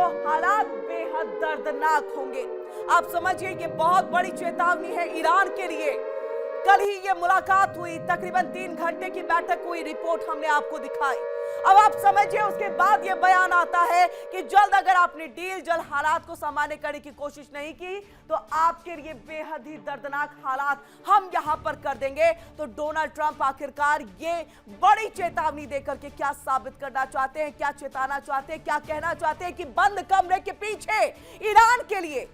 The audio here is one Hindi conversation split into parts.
तो हालात बेहद दर्दनाक होंगे। आप समझिए ये बहुत बड़ी चेतावनी है ईरान के लिए। कल ही ये मुलाकात हुई, तकरीबन 3 घंटे की बैठक हुई, रिपोर्ट हमने आपको दिखाई। अब आप समझिए उसके बाद ये बयान आता है कि जल्द अगर आपने जल्द हालात को सामान्य करने की कोशिश नहीं की तो आपके लिए बेहद ही दर्दनाक हालात हम यहां पर कर देंगे। तो डोनाल्ड ट्रंप आखिरकार ये बड़ी चेतावनी देकर के क्या साबित करना चाहते हैं, क्या चेताना चाहते हैं, क्या कहना चाहते हैं कि बंद कमरे के पीछे ईरान के लिए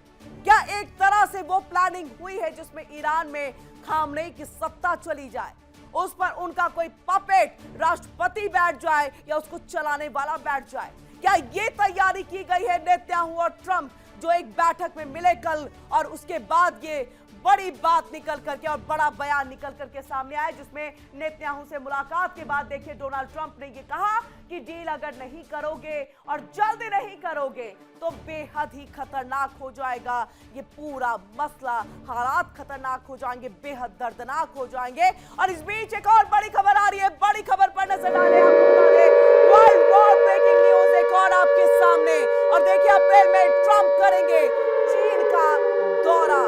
क्या एक तरह से वो प्लानिंग हुई है जिसमें ईरान में खामनेई की सत्ता चली जाए, उस पर उनका कोई पपेट राष्ट्रपति बैठ जाए या उसको चलाने वाला बैठ जाए। क्या ये तैयारी की गई है नेतन्याहू और ट्रंप जो एक बैठक में मिले कल, और उसके बाद ये बड़ी बात निकल करके और बड़ा बयान निकल करके सामने आया जिसमें नेतन्याहू से मुलाकात के बाद देखिए डोनाल्ड ट्रंप ने ये कहा कि डील अगर नहीं करोगे और जल्दी नहीं करोगे तो बेहद ही खतरनाक हो जाएगा ये पूरा मसला, हालात खतरनाक हो जाएंगे, बेहद दर्दनाक हो जाएंगे। और इस बीच एक और बड़ी खबर आ रही है, बड़ी खबर पर नजर डालें, आपको बता दें वर्ल्ड वॉर ब्रेकिंग न्यूज एक और आपके सामने। और देखिए अप्रैल में ट्रंप करेंगे चीन का दौरा,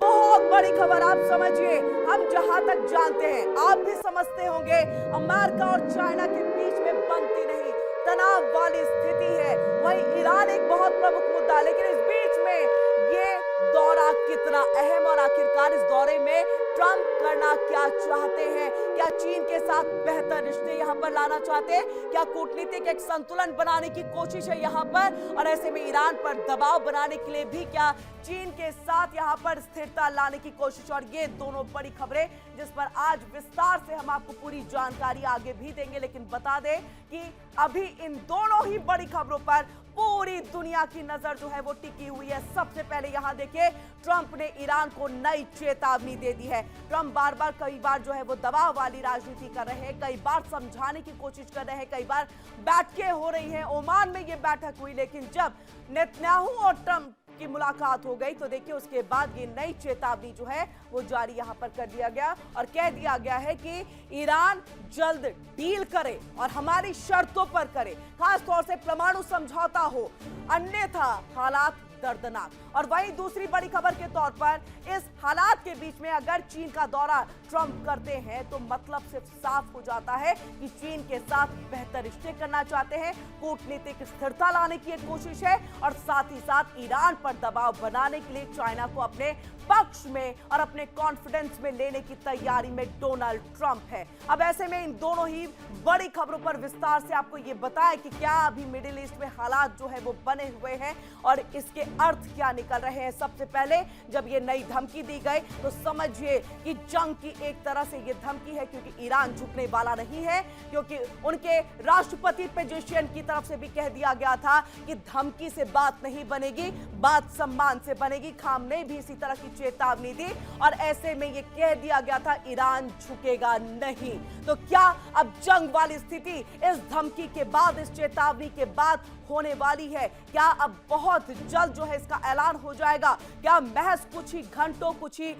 बहुत बड़ी खबर। आप समझिए, हम जहां तक जानते हैं, आप भी समझते होंगे, अमेरिका और चाइना के बीच में बनती नहीं तनाव वाली स्थिति है। वहीं ईरान एक बहुत प्रमुख मुद्दा, लेकिन इस बीच में ये दौरा कितना अहम, और आखिरकार इस दौरे में ट्रंप करना क्या चाहते हैं? क्या चीन के साथ बेहतर रिश्ते यहां पर लाना चाहते हैं? क्या कूटनीतिक एक संतुलन बनाने की कोशिश है यहां पर? और ऐसे में ईरान पर दबाव बनाने के लिए भी क्या चीन के साथ यहां पर स्थिरता लाने की कोशिश? और ये दोनों बड़ी खबरें जिस पर आज विस्तार से हम आपको पूरी जानकारी आगे भी देंगे, लेकिन बता दें कि अभी इन दोनों ही बड़ी खबरों पर पूरी दुनिया की नजर जो है वो टिकी हुई है। सबसे पहले यहां देखिए ट्रंप ने ईरान को नई चेतावनी दे दी है। ट्रंप बार बार कई बार जो है वो दबाव वाली राजनीति कर रहे हैं, कई बार समझाने की कोशिश कर रहे हैं, कई बार बैठकें हो रही हैं। ओमान में ये बैठक हुई, लेकिन जब नेतन्याहू और ट्रंप की मुलाकात हो गई तो देखिए उसके बाद ये नई चेतावनी जो है वो जारी यहां पर कर दिया गया और कह दिया गया है कि ईरान जल्द डील करे और हमारी शर्तों पर करे, खास तौर से परमाणु समझौता हो, अन्यथा हालात दर्दनाक। और वहीं दूसरी बड़ी खबर के तौर पर इस हालात के बीच में अगर चीन का दौरा ट्रंप करते हैं तो मतलब सिर्फ साफ हो जाता है कि चीन के साथ बेहतर रिश्ते करना चाहते हैं, कूटनीतिक स्थिरता लाने की एक कोशिश है, और साथ ही साथ ईरान पर दबाव बनाने के लिए चाइना को अपने पक्ष में और अपने कॉन्फिडेंस में लेने की तैयारी में डोनाल्ड ट्रंप है। अब ऐसे में इन दोनों ही बड़ी खबरों पर विस्तार से आपको ये बताएं कि क्या अभी मिडिल ईस्ट में हालात जो है वो बने हुए हैं और इसके अर्थ क्या निकल रहे हैं। सबसे पहले जब ये नई धमकी दी गई तो समझिए कि जंग की एक तरह से ये धमकी है, क्योंकि ईरान झुकने वाला नहीं है, क्योंकि उनके राष्ट्रपति पेजेशियन की तरफ से भी कह दिया गया था कि धमकी से बात नहीं बनेगी, बात सम्मान से बनेगी। खामनेई भी इसी तरह की चेतावनी दी और ऐसे में ये कह दिया गया था ईरान झुकेगा नहीं। तो क्या अब जंग वाली स्थिति इस धमकी के बाद, इस चेतावनी के बाद होने वाली है? क्या अब बहुत जल्द जो है इसका ऐलान हो जाएगा? क्या महज कुछ ही घंटों, कुछ ही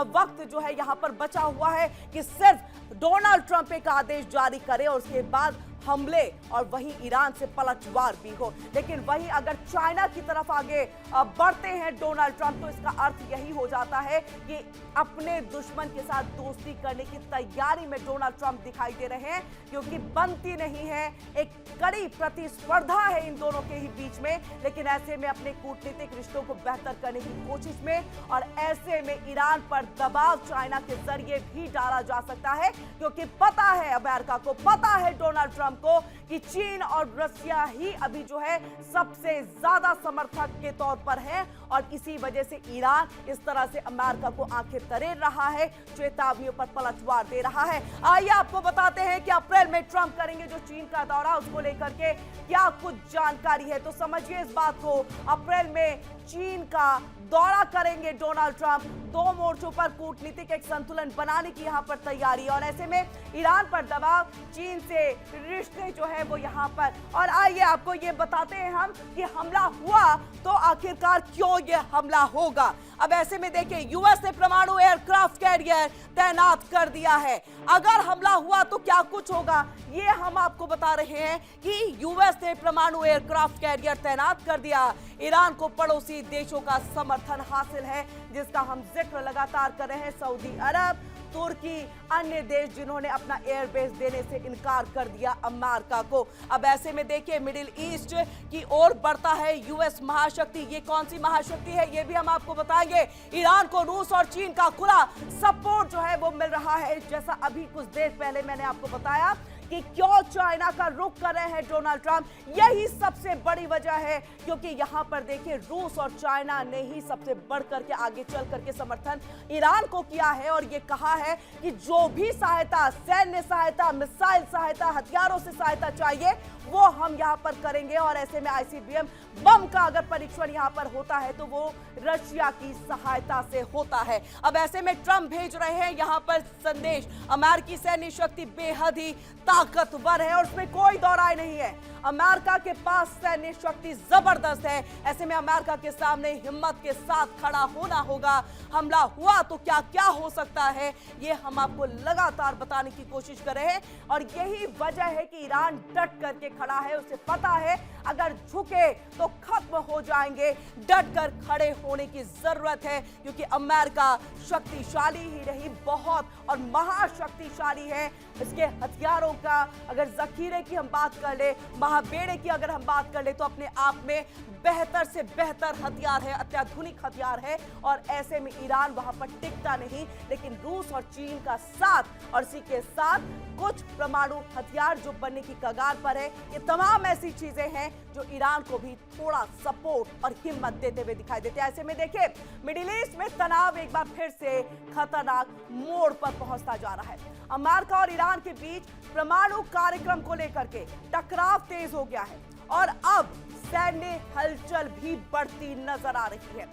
वक्त जो है यहां पर बचा हुआ है कि सिर्फ डोनाल्ड ट्रंप एक आदेश जारी करे और उसके बाद हमले और वहीं ईरान से पलटवार भी हो? लेकिन वहीं अगर चाइना की तरफ आगे बढ़ते हैं डोनाल्ड ट्रंप तो इसका अर्थ यही हो जाता है कि अपने दुश्मन के साथ दोस्ती करने की तैयारी में डोनाल्ड ट्रंप दिखाई दे रहे हैं, क्योंकि बनती नहीं है, एक कड़ी प्रतिस्पर्धा है इन दोनों के ही बीच में। लेकिन ऐसे में अपने कूटनीतिक रिश्तों को बेहतर करने की कोशिश में और ऐसे में ईरान पर दबाव चाइना के जरिए भी डाला जा सकता है, क्योंकि पता है अमेरिका को, पता है डोनाल्ड ट्रंप को कि चीन और रशिया ही अभी जो है सबसे ज्यादा समर्थक के तौर पर है, और इसी वजह से ईरान इस तरह से अमेरिका को आंखें तरेर रहा है, चेतावनियों पर पलटवार दे रहा है। आइए आपको बताते हैं कि अप्रैल में ट्रंप करेंगे जो चीन का दौरा, उसको लेकर के क्या कुछ जानकारी है। तो समझिए इस बात को, अप्रैल में चीन का दौरा करेंगे डोनाल्ड ट्रंप, दो मोर्चों पर कूटनीतिक एक संतुलन बनाने की यहां पर तैयारी, और ऐसे में ईरान पर दबाव, चीन से देश ने जो है वो यहाँ पर, और आइए आपको ये बताते हैं हम कि हमला हुआ तो आखिरकार क्यों ये हमला होगा। अब ऐसे में देखिए, यूएस ने परमाणु एयरक्राफ्ट कैरियर तैनात कर दिया है। अगर हमला हुआ तो क्या कुछ होगा, ये हम आपको बता रहे हैं कि यूएस ने परमाणु एयरक्राफ्ट कैरियर तैनात कर दिया। ईरान को पड़ोसी देशों का समर्थन हासिल है, जिसका हम जिक्र लगातार कर रहे हैं। सऊदी अरब, तुर्की, अन्य देश जिन्होंने अपना एयरबेस देने से इनकार कर दिया अमेरिका को। अब ऐसे में देखिए, मिडिल ईस्ट की ओर बढ़ता है यूएस महाशक्ति। ये कौन सी महाशक्ति है, ये भी हम आपको बताएंगे। ईरान को रूस और चीन का खुला सपोर्ट जो है वो मिल रहा है। जैसा अभी कुछ देर पहले मैंने आपको बताया कि क्यों चाइना का रुख कर रहे हैं डोनाल्ड ट्रंप, यही सबसे बड़ी वजह है। क्योंकि यहां पर देखिए, रूस और चाइना ने ही सबसे बढ़कर के आगे चल करके समर्थन ईरान को किया है और ये कहा है कि जो भी सहायता, सैन्य सहायता, मिसाइल सहायता, हथियारों से सहायता चाहिए वो हम यहां पर करेंगे। और ऐसे में आईसीबीएम बम का अगर परीक्षण यहां पर होता है तो वो रशिया की सहायता से होता है। अब ऐसे में ट्रंप भेज रहे हैं यहां पर संदेश, अमेरिकी सैन्य शक्ति बेहद ही ताकतवर है और उसमें कोई दो राय नहीं है। अमेरिका के पास सैन्य शक्ति जबरदस्त है। ऐसे में अमेरिका के सामने हिम्मत के साथ खड़ा होना होगा। हमला हुआ तो क्या क्या हो सकता है, ये हम आपको लगातार बताने की कोशिश कर रहे हैं। और यही वजह है कि ईरान डट करके खड़ा है। उसे पता है अगर झुके तो खत्म हो जाएंगे। डट कर खड़े होने की जरूरत है, क्योंकि अमेरिका शक्तिशाली ही नहीं, बहुत और महाशक्तिशाली है। इसके हथियारों का अगर जखीरे की हम बात कर ले, महाबेड़े की अगर हम बात कर ले, तो अपने आप में बेहतर से बेहतर हथियार है, अत्याधुनिक हथियार है। और ऐसे में ईरान वहां पर टिकता नहीं। लेकिन रूस और चीन का साथ और इसी के साथ कुछ परमाणु हथियार जो बनने की कगार पर है, ये तमाम ऐसी चीजें हैं जो ईरान को भी थोड़ा सपोर्ट और हिम्मत देते हुए दिखाई देते हैं। ऐसे में देखिए, मिडिल ईस्ट में तनाव एक बार फिर से खतरनाक मोड़ पर पहुंचता जा रहा है। अमेरिका और ईरान के बीच परमाणु कार्यक्रम को लेकर के टकराव तेज हो गया है और अब सैन्य हलचल भी बढ़ती नजर आ रही है।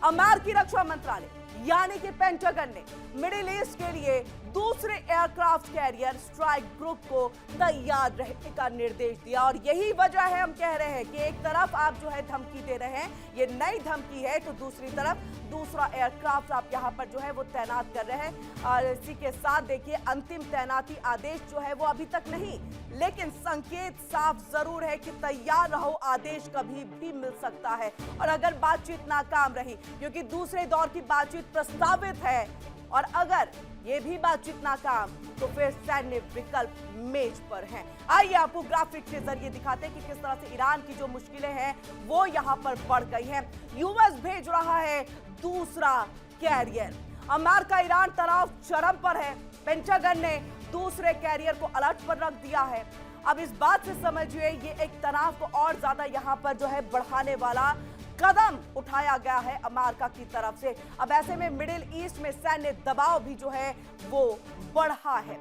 अमेरिकी रक्षा मंत्रालय यानी कि पेंटागन ने मिडिल ईस्ट के लिए दूसरे एयरक्राफ्ट कैरियर स्ट्राइक ग्रुप को तैयार रहने का निर्देश दिया। और यही वजह है, हम कह रहे हैं कि एक तरफ आप जो है धमकी दे रहे हैं, ये नई धमकी है, तो दूसरी तरफ दूसरा एयरक्राफ्ट आप यहाँ पर जो है वो तैनात कर रहे हैं। और इसी के साथ देखिए, अंतिम तैनाती आदेश जो है वो अभी तक नहीं, लेकिन संकेत साफ जरूर है कि तैयार रहो, आदेश कभी भी मिल सकता है। और अगर बातचीत नाकाम रही, क्योंकि दूसरे दौर की बातचीत प्रस्तावित है, और अगर ये भी बातचीत नाकाम, तो फिर सैन्य विकल्प मेज पर हैं। आइए आपको ग्राफिक के जरिए दिखाते हैं कि किस तरह से ईरान की जो मुश्किलें हैं वो यहाँ पर बढ़ गई हैं। यूएस भेज रहा है दूसरा कैरियर। अमेरिका ईरान तनाव चरम पर है। पेंटागन ने दूसरे कैरियर को अलर्ट पर रख दिया है। अब इस बात से समझिए, ये एक तनाव को और ज्यादा यहाँ पर जो है बढ़ाने वाला कदम उठाया गया है अमेरिका की तरफ से। अब ऐसे में मिडिल ईस्ट में सैन्य दबाव भी जो है वो बढ़ा है।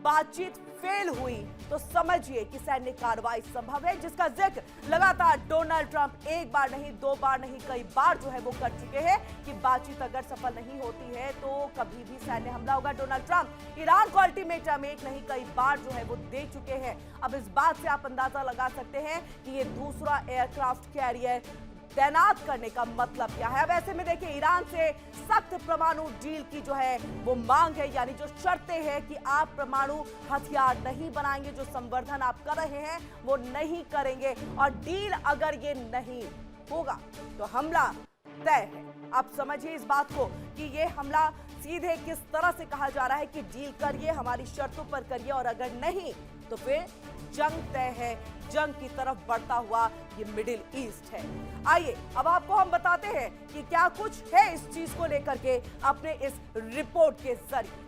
बातचीत फेल हुई तो समझिए कि सैन्य कार्रवाई संभव है, जिसका जिक्र लगातार डोनाल्ड ट्रंप एक बार नहीं, दो बार नहीं, कई बार जो है वो कर चुके हैं कि बातचीत अगर सफल नहीं होती है तो कभी भी सैन्य हमला होगा। डोनाल्ड ट्रंप ईरान को अल्टीमेटम एक नहीं कई बार जो है वो दे चुके हैं। अब इस बात से आप अंदाजा लगा सकते हैं कि ये दूसरा एयरक्राफ्ट कैरियर तैनात करने का मतलब क्या है। अब ऐसे में देखिए, ईरान से सख्त परमाणु डील की जो है वो मांग है, यानी जो शर्तें हैं कि आप परमाणु हथियार नहीं बनाएंगे, जो संवर्धन आप कर रहे हैं वो नहीं करेंगे, और डील अगर ये नहीं होगा तो हमला तय है। आप समझिए इस बात को कि ये हमला सीधे किस तरह से कहा जा रहा है कि डील करिए, हमारी शर्तों पर करिए, और अगर नहीं तो फिर जंग तय है। जंग की तरफ बढ़ता हुआ ये मिडिल ईस्ट है। आइए अब आपको हम बताते हैं कि क्या कुछ है इस चीज को लेकर के अपने इस रिपोर्ट के जरिए।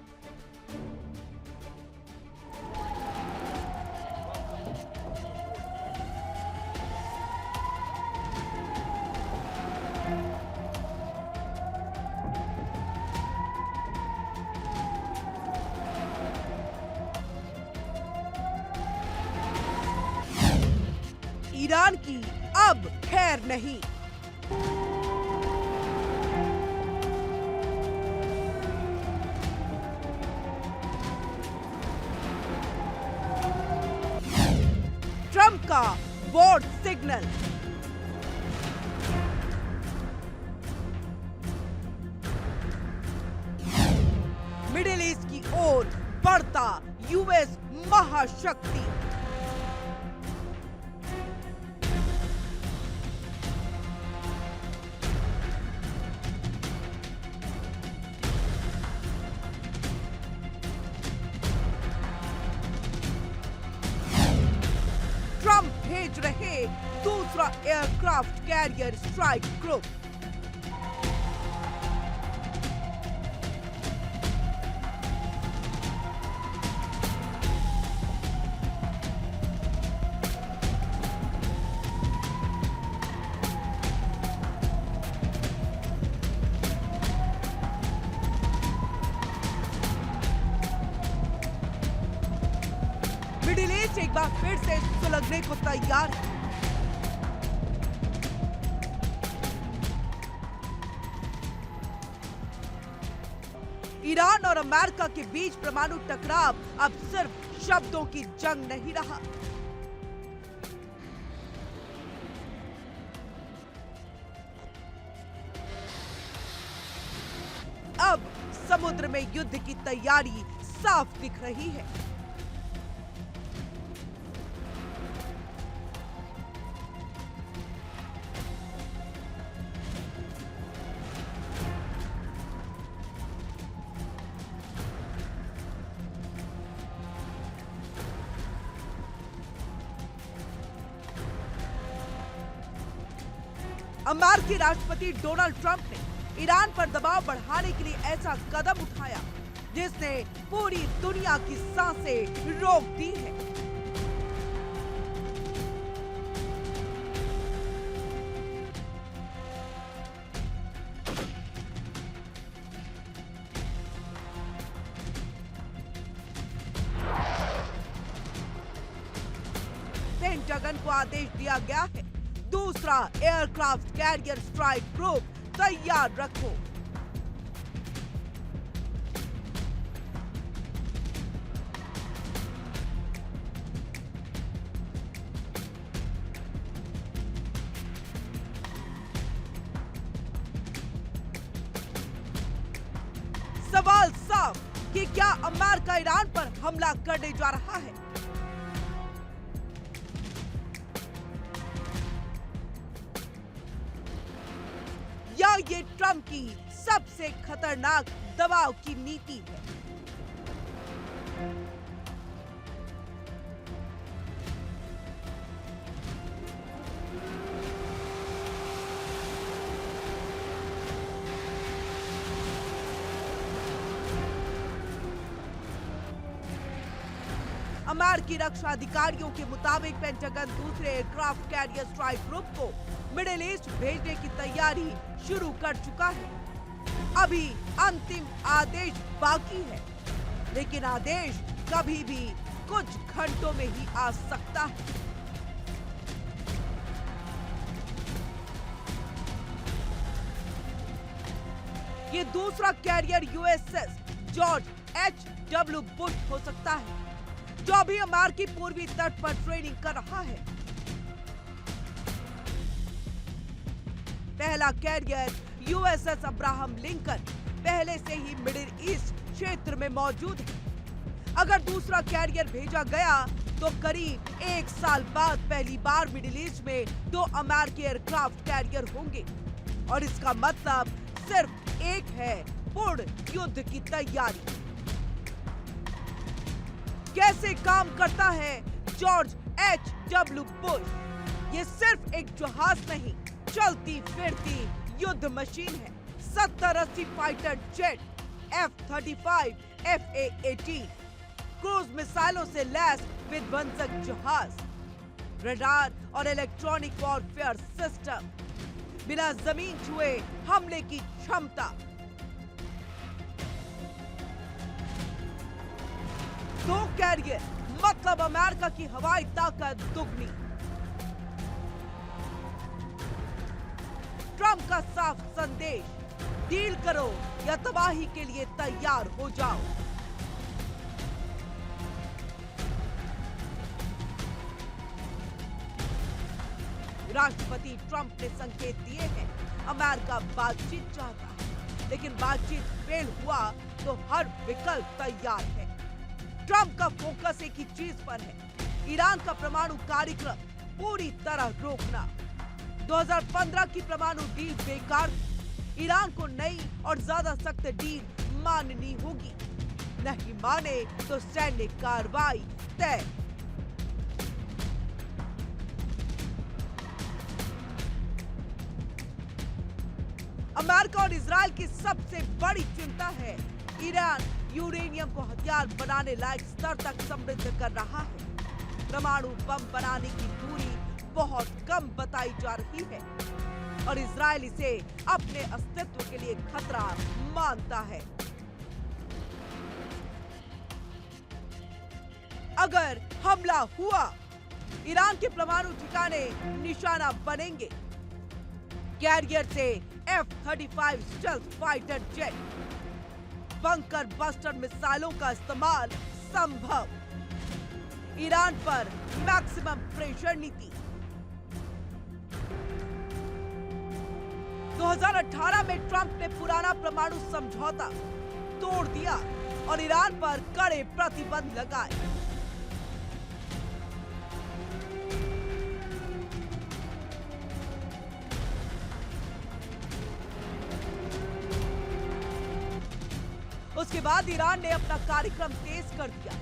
ईरान की अब खैर नहीं। सिग्नल। मिडिल ईस्ट की ओर बढ़ता यूएस महाशक्ति। ट्रंप भेज रहे दूसरा aircraft carrier strike group. Middle east एक बार फिर से सुलगने को तैयार है। ईरान और अमेरिका के बीच परमाणु टकराव अब सिर्फ शब्दों की जंग नहीं रहा। अब समुद्र में युद्ध की तैयारी साफ दिख रही है। अमेरिकी राष्ट्रपति डोनाल्ड ट्रंप ने ईरान पर दबाव बढ़ाने के लिए ऐसा कदम उठाया जिसने पूरी दुनिया की सांसें रोक दी है। पेंटागन को आदेश दिया गया है, दूसरा एयरक्राफ्ट कैरियर स्ट्राइक ग्रुप तैयार रखो। सवाल साफ कि क्या अमेरिका ईरान पर हमला करने जा रहा है? या ये ट्रंप की सबसे खतरनाक दबाव की नीति है? अमेरिकी रक्षा अधिकारियों के मुताबिक पेंटागन दूसरे एयरक्राफ्ट कैरियर स्ट्राइक ग्रुप को मिडिल ईस्ट भेजने की तैयारी शुरू कर चुका है। अभी अंतिम आदेश बाकी है, लेकिन आदेश कभी भी कुछ घंटों में ही आ सकता है। ये दूसरा career USS George H.W. Bush हो सकता है, जो अभी अमेरिकी पूर्वी तट पर ट्रेनिंग कर रहा है। पहला कैरियर यूएसएस अब्राहम लिंकन पहले से ही मिडिल ईस्ट क्षेत्र में मौजूद है। अगर दूसरा कैरियर भेजा गया तो करीब 1 साल बाद पहली बार मिडिल ईस्ट में 2 अमेरिकी एयरक्राफ्ट कैरियर होंगे, और इसका मतलब सिर्फ एक है, पूर्ण युद्ध की तैयारी। कैसे काम करता है जॉर्ज H.W. बुश? ये सिर्फ एक जहाज नहीं, चलती फिरती युद्ध मशीन है। 70-80 fighter jet, F-35, F-A-18, cruise मिसाइलों से लैस विध्वंसक जहाज, रडार और इलेक्ट्रॉनिक वॉरफेयर सिस्टम, बिना जमीन छुए हमले की क्षमता। 2 कैरियर मतलब अमेरिका की हवाई ताकत दुगनी। ट्रंप का साफ संदेश, डील करो या तबाही के लिए तैयार हो जाओ। राष्ट्रपति ट्रंप ने संकेत दिए हैं। अमेरिका बातचीत चाहता है, लेकिन बातचीत फेल हुआ तो हर विकल्प तैयार है। ट्रंप का फोकस एक ही चीज पर है, ईरान का परमाणु कार्यक्रम पूरी तरह रोकना। 2015 की परमाणु डील बेकार थी। ईरान को नई और ज्यादा सख्त डील माननी होगी, नहीं माने तो सैन्य कार्रवाई तय। अमेरिका और इजरायल की सबसे बड़ी चिंता है, ईरान यूरेनियम को हथियार बनाने लायक स्तर तक समृद्ध कर रहा है। परमाणु बम बनाने की दूरी बहुत कम बताई जा रही है और इजरायल इसे अपने अस्तित्व के लिए खतरा मानता है। अगर हमला हुआ, ईरान के परमाणु ठिकाने निशाना बनेंगे। कैरियर से F-35 stealth fighter jet, bunker buster मिसाइलों का इस्तेमाल संभव। ईरान पर मैक्सिमम प्रेशर नीति। 2018 में ट्रंप ने पुराना परमाणु समझौता तोड़ दिया और ईरान पर कड़े प्रतिबंध लगाए। उसके बाद ईरान ने अपना कार्यक्रम तेज कर दिया।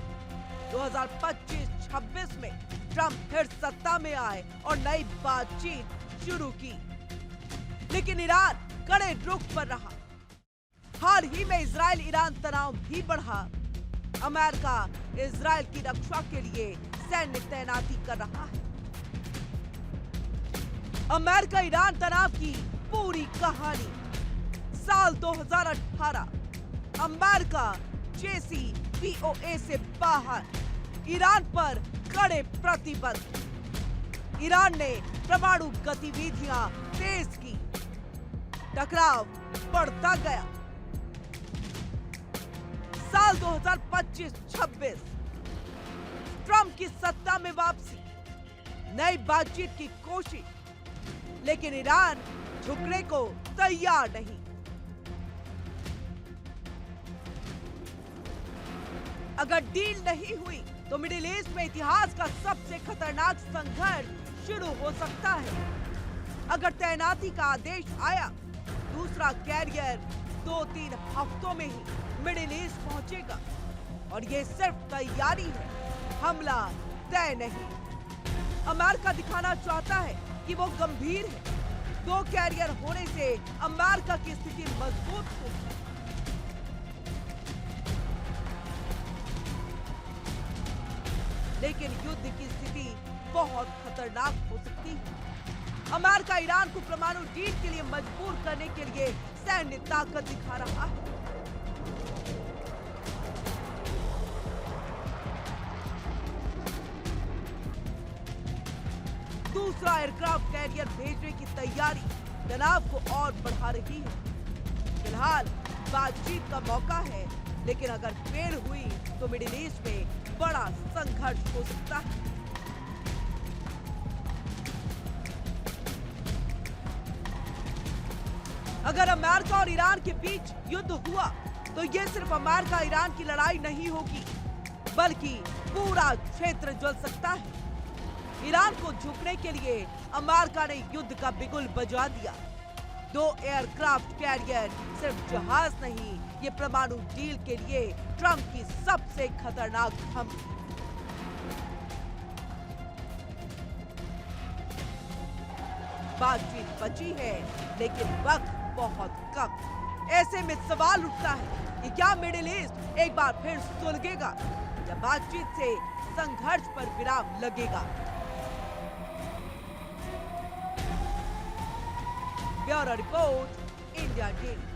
2025-26 में ट्रंप फिर सत्ता में आए और नई बातचीत शुरू की, लेकिन ईरान कड़े रुख पर रहा। हाल ही में इजराइल ईरान तनाव भी बढ़ा। अमेरिका इजराइल की रक्षा के लिए सैन्य तैनाती कर रहा है। अमेरिका ईरान तनाव की पूरी कहानी। साल 2018 अमेरिका JCPOA से बाहर, ईरान पर कड़े प्रतिबंध। ईरान ने परमाणु गतिविधियां तेज की, टकराव बढ़ता गया। साल 2025-26 ट्रंप की सत्ता में वापसी, नई बातचीत की कोशिश, लेकिन ईरान झुकने को तैयार नहीं। अगर डील नहीं हुई तो मिडिल ईस्ट में इतिहास का सबसे खतरनाक संघर्ष शुरू हो सकता है। अगर तैनाती का आदेश आया, दूसरा कैरियर 2-3 हफ्तों में ही मिडिल ईस्ट पहुंचेगा और ये सिर्फ तैयारी है, हमला तय नहीं। अमेरिका दिखाना चाहता है कि वो गंभीर है। 2 कैरियर होने से अमेरिका की स्थिति मजबूत होगी। लेकिन युद्ध की स्थिति बहुत खतरनाक हो सकती है। अमेरिका ईरान को परमाणु डील के लिए मजबूर करने के लिए सैन्य ताकत दिखा रहा है। दूसरा एयरक्राफ्ट कैरियर भेजने की तैयारी तनाव को और बढ़ा रही है। फिलहाल बातचीत का मौका है, लेकिन अगर फेल हुई तो मिडिल ईस्ट में बड़ा संघर्ष हो सकता है। अगर अमेरिका और ईरान के बीच युद्ध हुआ तो यह सिर्फ अमेरिका ईरान की लड़ाई नहीं होगी, बल्कि पूरा क्षेत्र जल सकता है। ईरान को झुकने के लिए अमेरिका ने युद्ध का बिगुल बजा दिया। 2 एयरक्राफ्ट कैरियर सिर्फ जहाज नहीं, ये परमाणु डील के लिए ट्रंप की सबसे खतरनाक धमकी। बातचीत बची है, लेकिन वक्त बहुत कम। ऐसे में सवाल उठता है कि क्या मिडिल ईस्ट एक बार फिर सुलगेगा या बातचीत से संघर्ष पर विराम लगेगा? Bureau report, India daily.